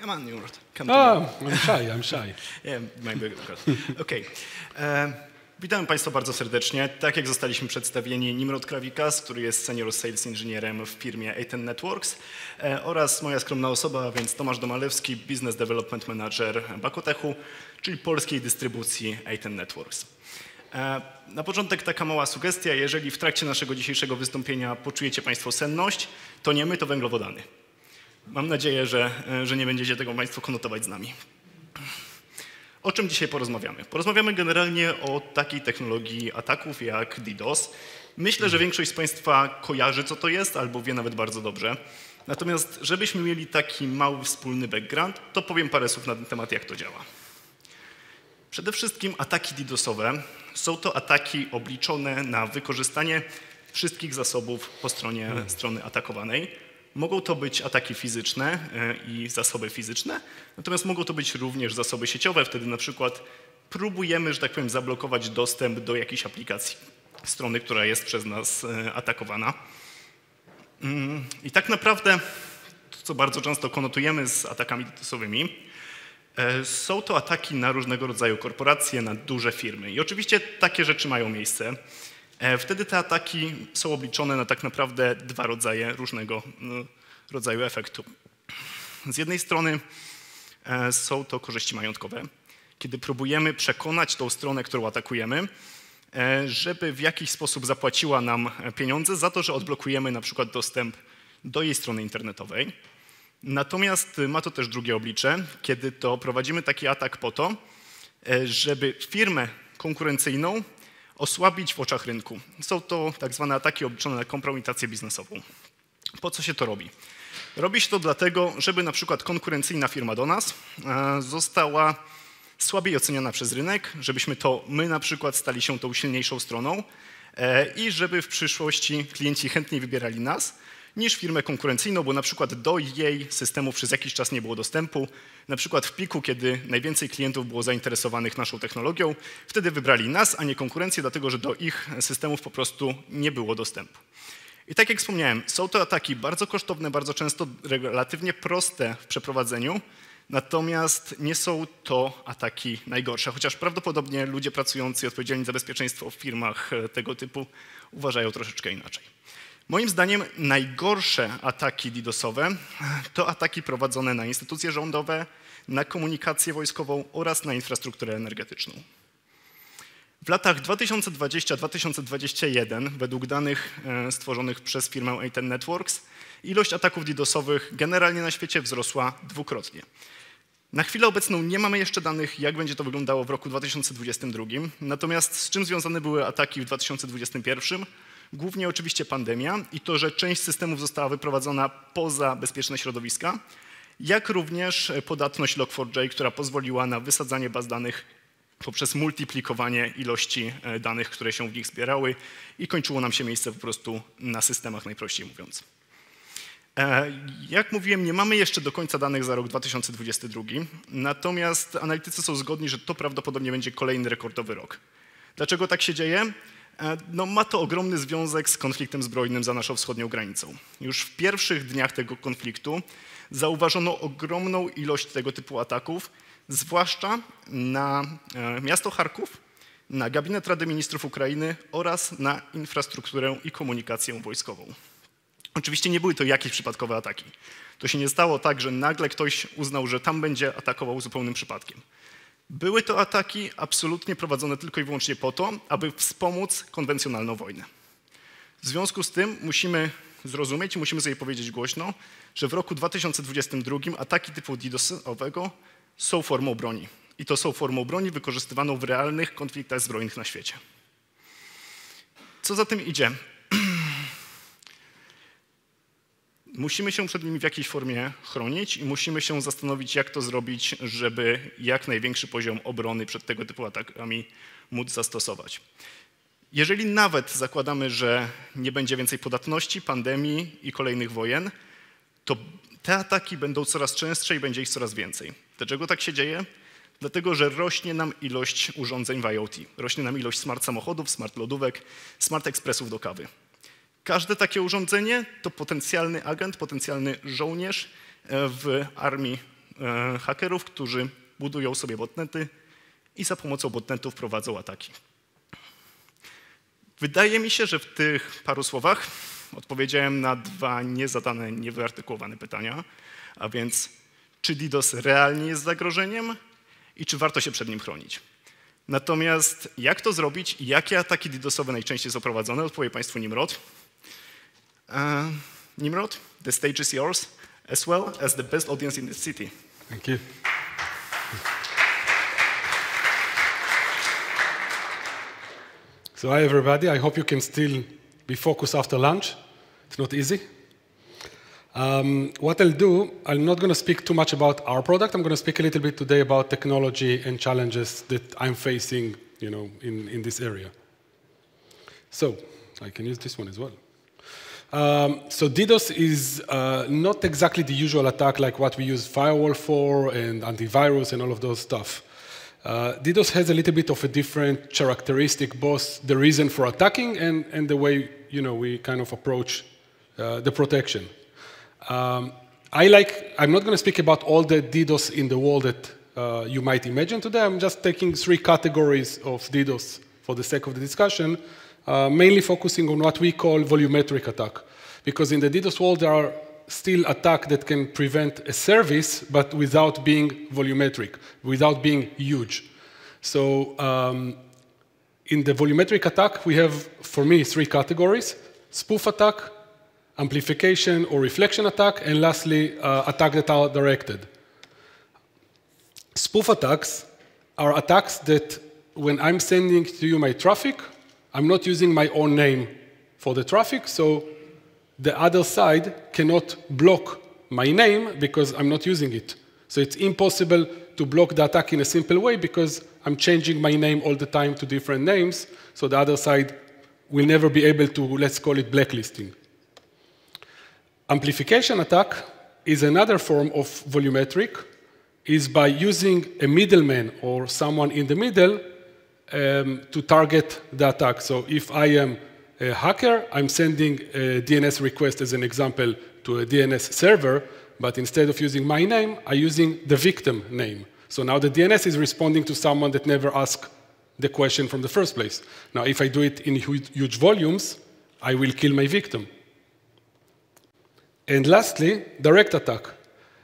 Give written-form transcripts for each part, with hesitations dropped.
Come on, Nimrod. I'm shy. Yeah, maybe. Okay. Witam Państwa bardzo serdecznie. Tak jak zostaliśmy przedstawieni, Nimrod Kravicas, który jest senior sales inżynierem w firmie A10 Networks oraz moja skromna osoba, więc Tomasz Domolewski, business development manager Bakotechu, czyli polskiej dystrybucji A10 Networks. Na początek taka mała sugestia, jeżeli w trakcie naszego dzisiejszego wystąpienia poczujecie Państwo senność, to nie my, to węglowodany. Mam nadzieję, że nie będziecie tego Państwo konotować z nami. O czym dzisiaj porozmawiamy? Porozmawiamy generalnie o takiej technologii ataków jak DDoS. Myślę, że większość z Państwa kojarzy, co to jest, albo wie nawet bardzo dobrze. Natomiast żebyśmy mieli taki mały wspólny background, to powiem parę słów na ten temat, jak to działa. Przede wszystkim ataki DDoS-owe są to ataki obliczone na wykorzystanie wszystkich zasobów po stronie strony atakowanej. Mogą to być ataki fizyczne i zasoby fizyczne, natomiast mogą to być również zasoby sieciowe. Wtedy na przykład próbujemy, że tak powiem, zablokować dostęp do jakiejś aplikacji strony, która jest przez nas atakowana. I tak naprawdę, to co bardzo często konotujemy z atakami DDoS-owymi, są to ataki na różnego rodzaju korporacje, na duże firmy. I oczywiście takie rzeczy mają miejsce. Wtedy te ataki są obliczone na tak naprawdę dwa rodzaje różnego rodzaju efektu. Z jednej strony są to korzyści majątkowe, kiedy próbujemy przekonać tą stronę, którą atakujemy, żeby w jakiś sposób zapłaciła nam pieniądze za to, że odblokujemy na przykład dostęp do jej strony internetowej. Natomiast ma to też drugie oblicze, kiedy to prowadzimy taki atak po to, żeby firmę konkurencyjną osłabić w oczach rynku. Są to tak zwane ataki obliczone na kompromitację biznesową. Po co się to robi? Robi się to dlatego, żeby na przykład konkurencyjna firma do nas została słabiej oceniana przez rynek, żebyśmy to my na przykład stali się tą silniejszą stroną i żeby w przyszłości klienci chętniej wybierali nas niż firmę konkurencyjną, bo na przykład do jej systemów przez jakiś czas nie było dostępu. Na przykład w piku, kiedy najwięcej klientów było zainteresowanych naszą technologią, wtedy wybrali nas, a nie konkurencję, dlatego że do ich systemów po prostu nie było dostępu. I tak jak wspomniałem, są to ataki bardzo kosztowne, bardzo często relatywnie proste w przeprowadzeniu, natomiast nie są to ataki najgorsze, chociaż prawdopodobnie ludzie pracujący i odpowiedzialni za bezpieczeństwo w firmach tego typu uważają troszeczkę inaczej. Moim zdaniem najgorsze ataki DDoS-owe to ataki prowadzone na instytucje rządowe, na komunikację wojskową oraz na infrastrukturę energetyczną. W latach 2020-2021 według danych stworzonych przez firmę A10 Networks ilość ataków DDoS-owych generalnie na świecie wzrosła dwukrotnie. Na chwilę obecną nie mamy jeszcze danych, jak będzie to wyglądało w roku 2022, natomiast z czym związane były ataki w 2021? Głównie oczywiście pandemia i to, że część systemów została wyprowadzona poza bezpieczne środowiska, jak również podatność Log4j, która pozwoliła na wysadzanie baz danych poprzez multiplikowanie ilości danych, które się w nich zbierały i kończyło nam się miejsce po prostu na systemach, najprościej mówiąc. Jak mówiłem, nie mamy jeszcze do końca danych za rok 2022, natomiast analitycy są zgodni, że to prawdopodobnie będzie kolejny rekordowy rok. Dlaczego tak się dzieje? No, ma to ogromny związek z konfliktem zbrojnym za naszą wschodnią granicą. Już w pierwszych dniach tego konfliktu zauważono ogromną ilość tego typu ataków, zwłaszcza na miasto Charków, na gabinet Rady Ministrów Ukrainy oraz na infrastrukturę i komunikację wojskową. Oczywiście nie były to jakieś przypadkowe ataki. To się nie stało tak, że nagle ktoś uznał, że tam będzie atakował zupełnym przypadkiem. Były to ataki absolutnie prowadzone tylko i wyłącznie po to, aby wspomóc konwencjonalną wojnę. W związku z tym musimy zrozumieć i musimy sobie powiedzieć głośno, że w roku 2022 ataki typu DDoS-owego są formą broni. I to są formą broni wykorzystywaną w realnych konfliktach zbrojnych na świecie. Co za tym idzie? Musimy się przed nimi w jakiejś formie chronić i musimy się zastanowić, jak to zrobić, żeby jak największy poziom obrony przed tego typu atakami móc zastosować. Jeżeli nawet zakładamy, że nie będzie więcej podatności, pandemii i kolejnych wojen, to te ataki będą coraz częstsze i będzie ich coraz więcej. Dlaczego tak się dzieje? Dlatego, że rośnie nam ilość urządzeń w IoT. Rośnie nam ilość smart samochodów, smart lodówek, smart ekspresów do kawy. Każde takie urządzenie to potencjalny agent, potencjalny żołnierz w armii hakerów, którzy budują sobie botnety i za pomocą botnetów prowadzą ataki. Wydaje mi się, że w tych paru słowach odpowiedziałem na dwa niezadane, niewyartykułowane pytania, a więc czy DDoS realnie jest zagrożeniem i czy warto się przed nim chronić. Natomiast jak to zrobić i jakie ataki DDoS-owe najczęściej są prowadzone, odpowie Państwu Nimrod. Nimrod, the stage is yours, as well as the best audience in the city. Thank you. So hi everybody, I hope you can still be focused after lunch. It's not easy. What I'll do, I'm not going to speak too much about our product. I'm going to speak a little bit today about technology and challenges that I'm facing, in this area. So I can use this one as well. So DDoS is not exactly the usual attack like what we use firewall for and antivirus and all of those stuff. DDoS has a little bit of a different characteristic, both the reason for attacking and the way we kind of approach the protection. I'm not going to speak about all the DDoS in the world that you might imagine today. I'm just taking 3 categories of DDoS for the sake of the discussion, mainly focusing on what we call volumetric attack. Because in the DDoS world, there are still attacks that can prevent a service, but without being volumetric, without being huge. So in the volumetric attack, we have, for me, 3 categories: spoof attack, amplification or reflection attack, and lastly, attacks that are directed. Spoof attacks are attacks that when I'm sending to you my traffic, I'm not using my own name for the traffic, so the other side cannot block my name because I'm not using it. So it's impossible to block the attack in a simple way because I'm changing my name all the time to different names, so the other side will never be able to, let's call it, blacklisting. Amplification attack is another form of volumetric, is by using a middleman or someone in the middle to target the attack. So if I am a hacker, I'm sending a DNS request, as an example, to a DNS server, but instead of using my name, I'm using the victim name. So now the DNS is responding to someone that never asked the question from the first place. Now, if I do it in huge volumes, I will kill my victim. And lastly, direct attack.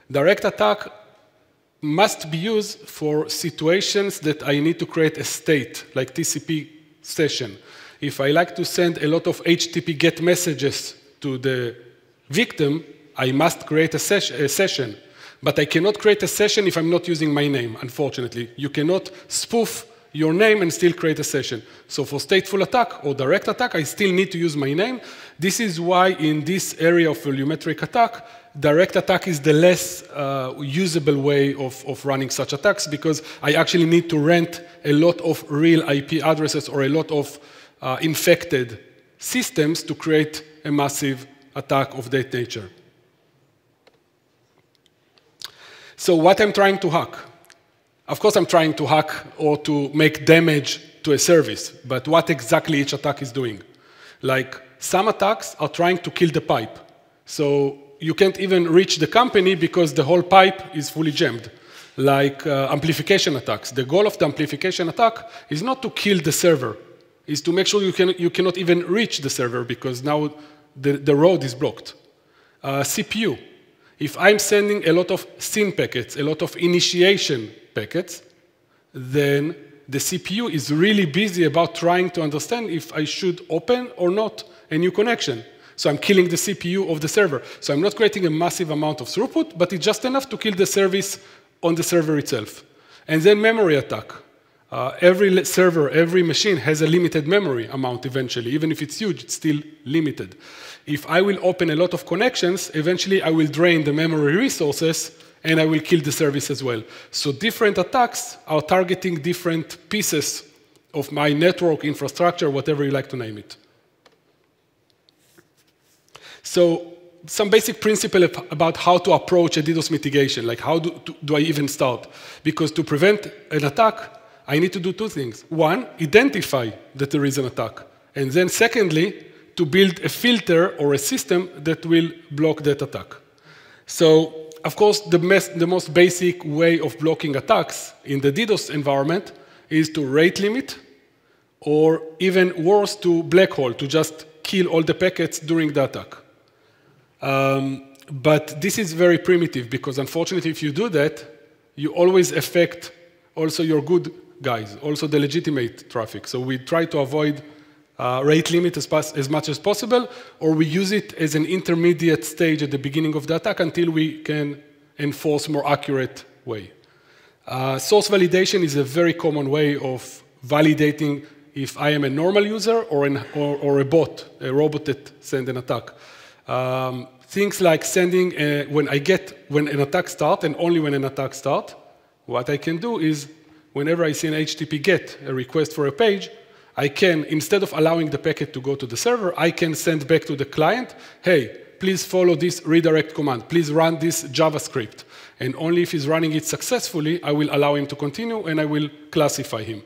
Direct attack must be used for situations that I need to create a state, like TCP session. If I like to send a lot of HTTP GET messages to the victim, I must create a session. But I cannot create a session if I'm not using my name, unfortunately. You cannot spoof your name and still create a session. So for stateful attack or direct attack, I still need to use my name. This is why in this area of volumetric attack, direct attack is the less usable way of running such attacks, because I actually need to rent a lot of real IP addresses or a lot of infected systems to create a massive attack of that nature. So what I'm trying to hack? Of course, I'm trying to hack or to make damage to a service, but what exactly each attack is doing? Like, some attacks are trying to kill the pipe. So you can't even reach the company because the whole pipe is fully jammed. Like amplification attacks. The goal of the amplification attack is not to kill the server, is to make sure you cannot even reach the server because now the road is blocked. CPU. If I'm sending a lot of SYN packets, a lot of initiation packets, then the CPU is really busy about trying to understand if I should open or not a new connection. So I'm killing the CPU of the server. So I'm not creating a massive amount of throughput, but it's just enough to kill the service on the server itself. And then memory attack. Every server, every machine has a limited memory amount eventually. Even if it's huge, it's still limited. If I will open a lot of connections, eventually I will drain the memory resources and I will kill the service as well. So different attacks are targeting different pieces of my network infrastructure, whatever you like to name it. So some basic principle about how to approach a DDoS mitigation, like how do I even start? Because to prevent an attack, I need to do 2 things. 1, identify that there is an attack. And then secondly, to build a filter or a system that will block that attack. So of course, the most basic way of blocking attacks in the DDoS environment is to rate limit, or even worse, to black hole, to just kill all the packets during the attack. But this is very primitive, because unfortunately, if you do that, you always affect also your good guys, also the legitimate traffic. So we try to avoid rate limit as much as possible, or we use it as an intermediate stage at the beginning of the attack until we can enforce more accurate way. Source validation is a very common way of validating if I am a normal user or a bot, a robot that sends an attack. Things like sending, when an attack starts, and only when an attack starts, what I can do is, whenever I see an HTTP GET, a request for a page, I can, instead of allowing the packet to go to the server, I can send back to the client, hey, please follow this redirect command, please run this JavaScript. And only if he's running it successfully, I will allow him to continue, and I will classify him.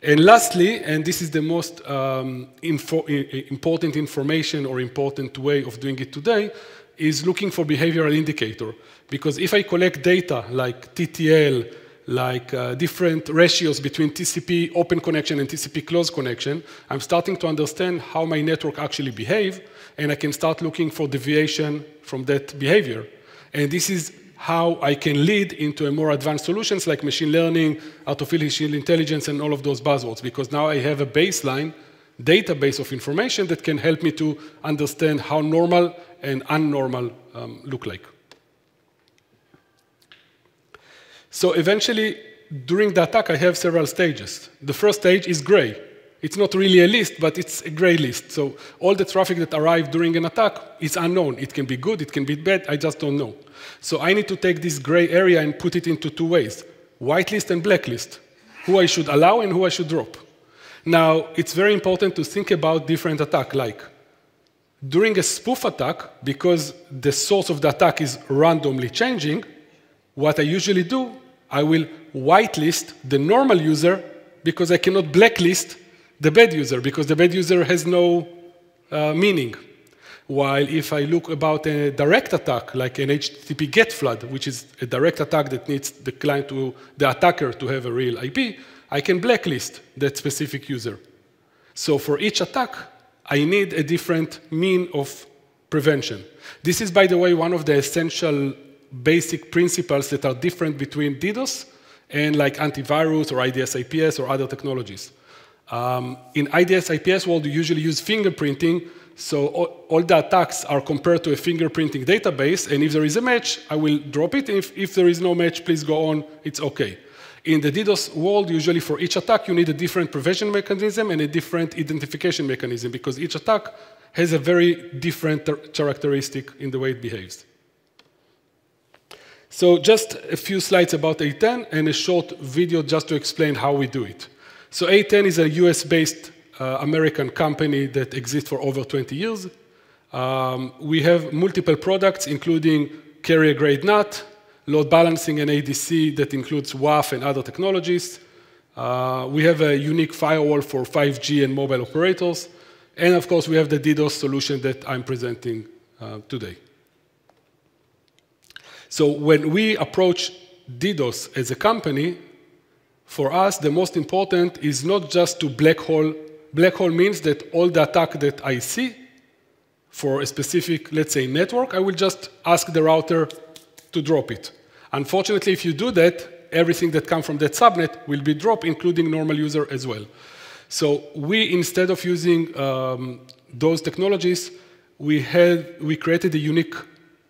And lastly, and this is the most important information or important way of doing it today, is looking for behavioral indicator. Because if I collect data like TTL, like different ratios between TCP open connection and TCP closed connection, I'm starting to understand how my network actually behaves, and I can start looking for deviation from that behavior. And this is how I can lead into a more advanced solutions like machine learning, artificial intelligence, and all of those buzzwords, because now I have a baseline database of information that can help me to understand how normal and unnormal look like. So eventually, during the attack, I have several stages. The first stage is gray. It's not really a list, but it's a gray list. So all the traffic that arrived during an attack is unknown. It can be good, it can be bad, I just don't know. So I need to take this gray area and put it into two ways, whitelist and blacklist, who I should allow and who I should drop. Now, it's very important to think about different attacks, like during a spoof attack, because the source of the attack is randomly changing, what I usually do, I will whitelist the normal user because I cannot blacklist the bad user, because the bad user has no meaning. While if I look about a direct attack, like an HTTP GET flood, which is a direct attack that needs the client to, the attacker to have a real IP, I can blacklist that specific user. So for each attack, I need a different mean of prevention. This is, by the way, one of the essential basic principles that are different between DDoS and like antivirus or IDS-IPS or other technologies. In IDS-IPS world, you usually use fingerprinting, so all the attacks are compared to a fingerprinting database, and if there is a match, I will drop it. If there is no match, please go on, it's okay. In the DDoS world, usually for each attack, you need a different prevention mechanism and a different identification mechanism, because each attack has a very different characteristic in the way it behaves. So just a few slides about A10 and a short video just to explain how we do it. So A10 is a US-based American company that exists for over 20 years. We have multiple products, including carrier-grade NAT, load balancing and ADC that includes WAF and other technologies. We have a unique firewall for 5G and mobile operators. And of course, we have the DDoS solution that I'm presenting today. So when we approach DDoS as a company, for us, the most important is not just to black hole. Black hole means that all the attack that I see for a specific, let's say, network, I will just ask the router to drop it. Unfortunately, if you do that, everything that comes from that subnet will be dropped, including normal user as well. So we, instead of using those technologies, we created a unique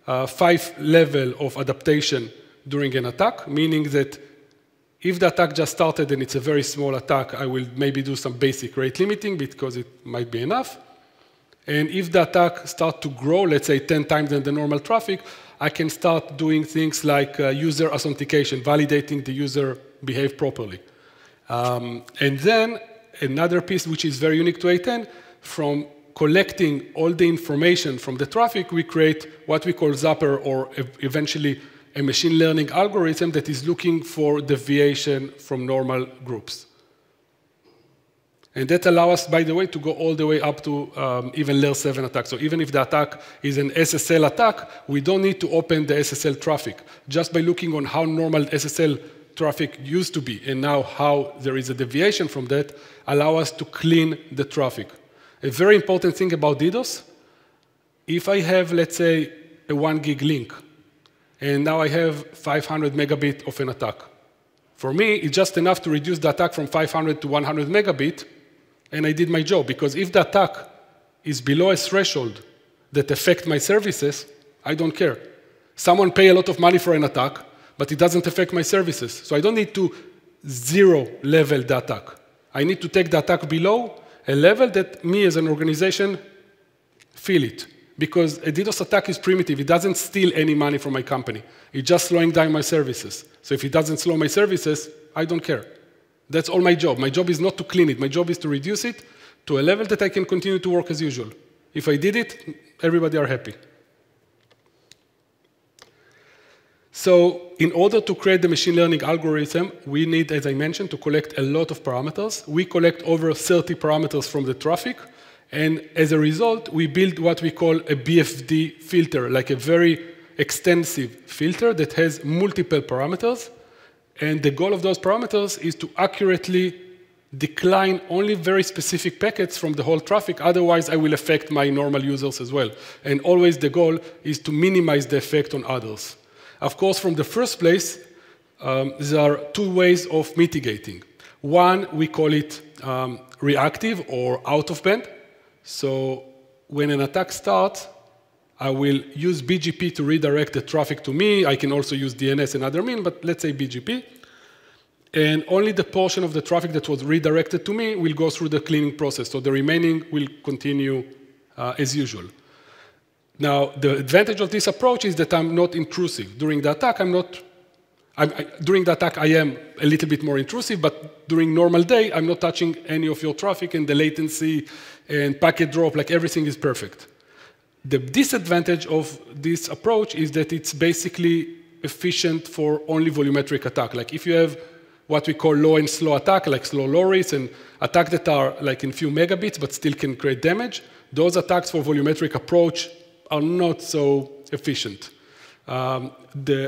5-level of adaptation during an attack, meaning that if the attack just started and it's a very small attack, I will maybe do some basic rate limiting because it might be enough. And if the attack starts to grow, let's say 10 times than the normal traffic, I can start doing things like user authentication, validating the user behave properly. And then another piece which is very unique to A10, from collecting all the information from the traffic, we create what we call Zapper, or eventually a machine learning algorithm that is looking for deviation from normal groups. And that allows us, by the way, to go all the way up to even layer 7 attack. So even if the attack is an SSL attack, we don't need to open the SSL traffic. Just by looking on how normal SSL traffic used to be and now how there is a deviation from that, allow us to clean the traffic. A very important thing about DDoS, if I have, let's say, a 1 gig link, and now I have 500 megabit of an attack. For me, it's just enough to reduce the attack from 500 to 100 megabit, and I did my job. Because if the attack is below a threshold that affects my services, I don't care. Someone pay a lot of money for an attack, but it doesn't affect my services. So I don't need to zero level the attack. I need to take the attack below a level that me as an organization feel it. Because a DDoS attack is primitive. It doesn't steal any money from my company. It's just slowing down my services. So if it doesn't slow my services, I don't care. That's all my job. My job is not to clean it. My job is to reduce it to a level that I can continue to work as usual. If I did it, everybody are happy. So in order to create the machine learning algorithm, we need, as I mentioned, to collect a lot of parameters. We collect over 30 parameters from the traffic. And as a result, we build what we call a BFD filter, like a very extensive filter that has multiple parameters. And the goal of those parameters is to accurately decline only very specific packets from the whole traffic. Otherwise, I will affect my normal users as well. And always the goal is to minimize the effect on others. Of course, from the first place, there are two ways of mitigating. One, we call it reactive or out of band. So when an attack starts, I will use BGP to redirect the traffic to me. I can also use DNS and other means, but let's say BGP. And only the portion of the traffic that was redirected to me will go through the cleaning process. So the remaining will continue as usual. Now, the advantage of this approach is that I'm not intrusive. During the attack, during the attack, I am a little bit more intrusive, but during normal day, I'm not touching any of your traffic, and the latency and packet drop, like everything is perfect. The disadvantage of this approach is that it's basically efficient for only volumetric attack. Like if you have what we call low and slow attack, like slow low-rates, and attacks that are like in few megabits but still can create damage, those attacks for volumetric approach are not so efficient. The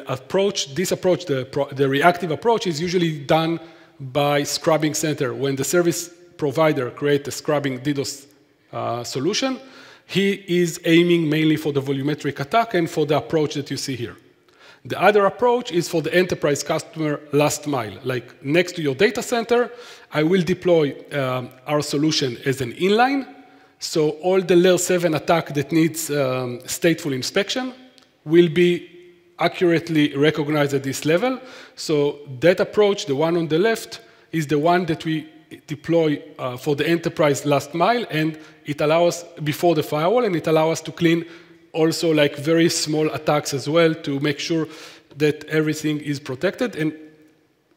reactive approach is usually done by scrubbing center. When the service provider creates a scrubbing DDoS solution, he is aiming mainly for the volumetric attack and for the approach that you see here. The other approach is for the enterprise customer last mile. Like next to your data center, I will deploy our solution as an inline. So all the layer 7 attack that needs stateful inspection will be accurately recognized at this level. So that approach, the one on the left, is the one that we deploy for the enterprise last mile, and it allows before the firewall, and it allows us to clean also like very small attacks as well to make sure that everything is protected. And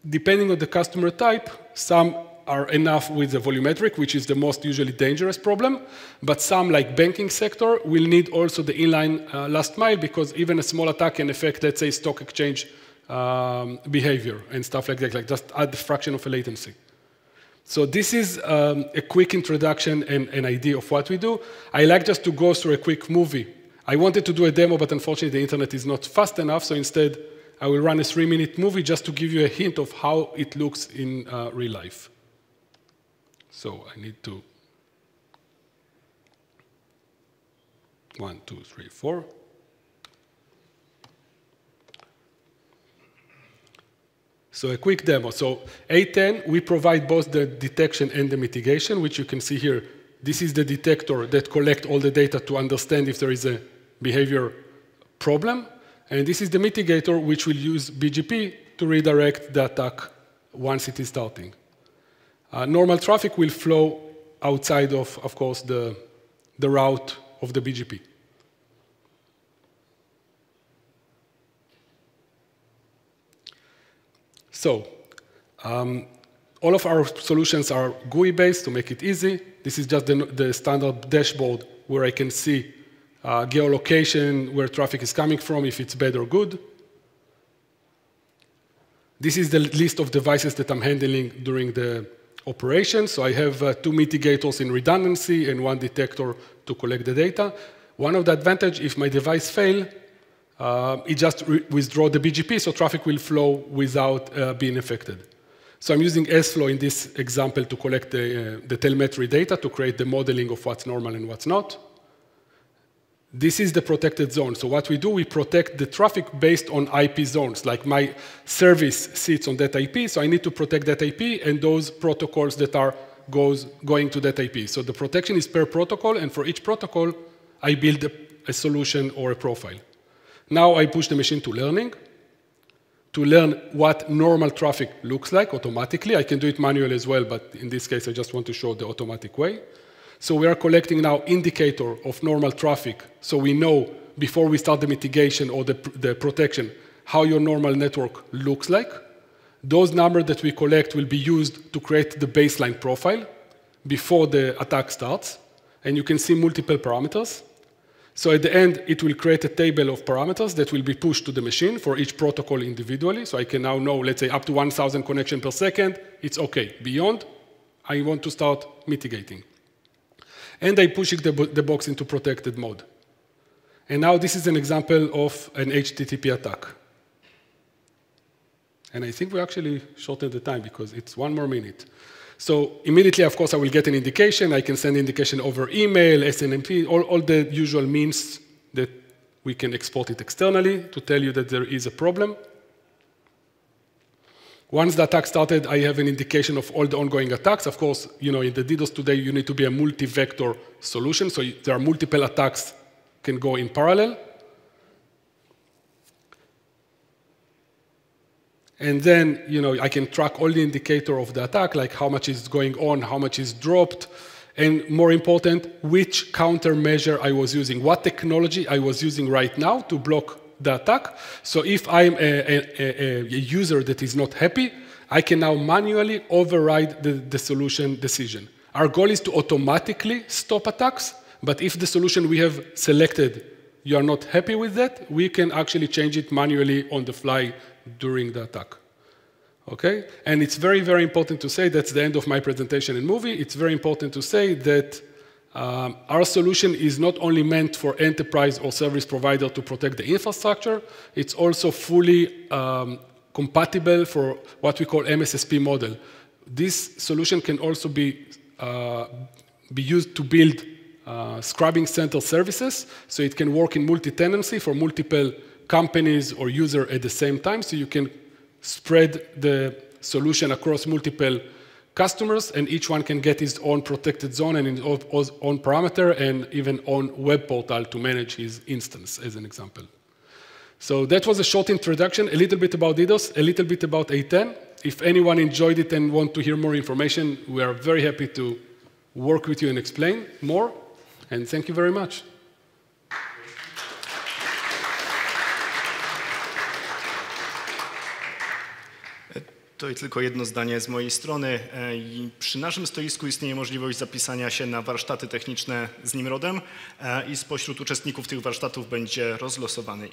depending on the customer type, some are enough with the volumetric, which is the most usually dangerous problem, but some like banking sector will need also the inline last mile, because even a small attack can affect, let's say, stock exchange behavior and stuff like that, like just add the fraction of a latency. So this is a quick introduction and an idea of what we do. I like just to go through a quick movie. I wanted to do a demo, but unfortunately the internet is not fast enough, so instead I will run a 3-minute movie just to give you a hint of how it looks in real life. So I need to 1, 2, 3, 4. So a quick demo. So A10, we provide both the detection and the mitigation, which you can see here. This is the detector that collects all the data to understand if there is a behavior problem. And this is the mitigator, which will use BGP to redirect the attack once it is starting. Normal traffic will flow outside of course, the route of the BGP. So, all of our solutions are GUI-based to make it easy. This is just the standard dashboard where I can see geolocation, where traffic is coming from, if it's bad or good. This is the list of devices that I'm handling during the operation. So I have 2 mitigators in redundancy and 1 detector to collect the data. One of the advantages, if my device fails, it just withdraws the BGP, so traffic will flow without being affected. So I'm using SFlow in this example to collect the telemetry data to create the modeling of what's normal and what's not. This is the protected zone. So what we do, we protect the traffic based on IP zones. Like my service sits on that IP, so I need to protect that IP and those protocols that are going to that IP. So the protection is per protocol, and for each protocol, I build a solution or a profile. Now I push the machine to learning, to learn what normal traffic looks like automatically. I can do it manually as well, but in this case, I just want to show the automatic way. So we are collecting now indicator of normal traffic, so we know before we start the mitigation or the protection how your normal network looks like. Those numbers that we collect will be used to create the baseline profile before the attack starts, and you can see multiple parameters. So at the end, it will create a table of parameters that will be pushed to the machine for each protocol individually. So I can now know, let's say, up to 1,000 connections per second, it's OK. Beyond, I want to start mitigating. And I push the box into protected mode. And now this is an example of an HTTP attack. And I think we actually shortened the time because it's 1 more minute. So immediately, of course, I will get an indication. I can send indication over email, SNMP, all the usual means that we can export it externally to tell you that there is a problem. Once the attack started, I have an indication of all the ongoing attacks. Of course, in the DDoS today, you need to be a multi-vector solution. So there are multiple attacks can go in parallel. And then, I can track all the indicator of the attack, like how much is going on, how much is dropped, and more important, which countermeasure I was using, what technology I was using right now to block the attack. So if I'm a user that is not happy, I can now manually override the solution decision. Our goal is to automatically stop attacks, but if the solution we have selected, you are not happy with that, we can actually change it manually on the fly during the attack. Okay? And it's very, very important to say, that's the end of my presentation and movie, it's very important to say that our solution is not only meant for enterprise or service provider to protect the infrastructure, it's also fully compatible for what we call MSSP model. This solution can also be used to build scrubbing center services, so it can work in multi-tenancy for multiple companies or users at the same time, so you can spread the solution across multiple customers, and each one can get his own protected zone and his own parameter, and even own web portal to manage his instance, as an example. So that was a short introduction, a little bit about DDoS, a little bit about A10. If anyone enjoyed it and want to hear more information, we are very happy to work with you and explain more, and thank you very much. To i tylko jedno zdanie z mojej strony. Przy naszym stoisku istnieje możliwość zapisania się na warsztaty techniczne z Nimrodem i spośród uczestników tych warsztatów będzie rozlosowany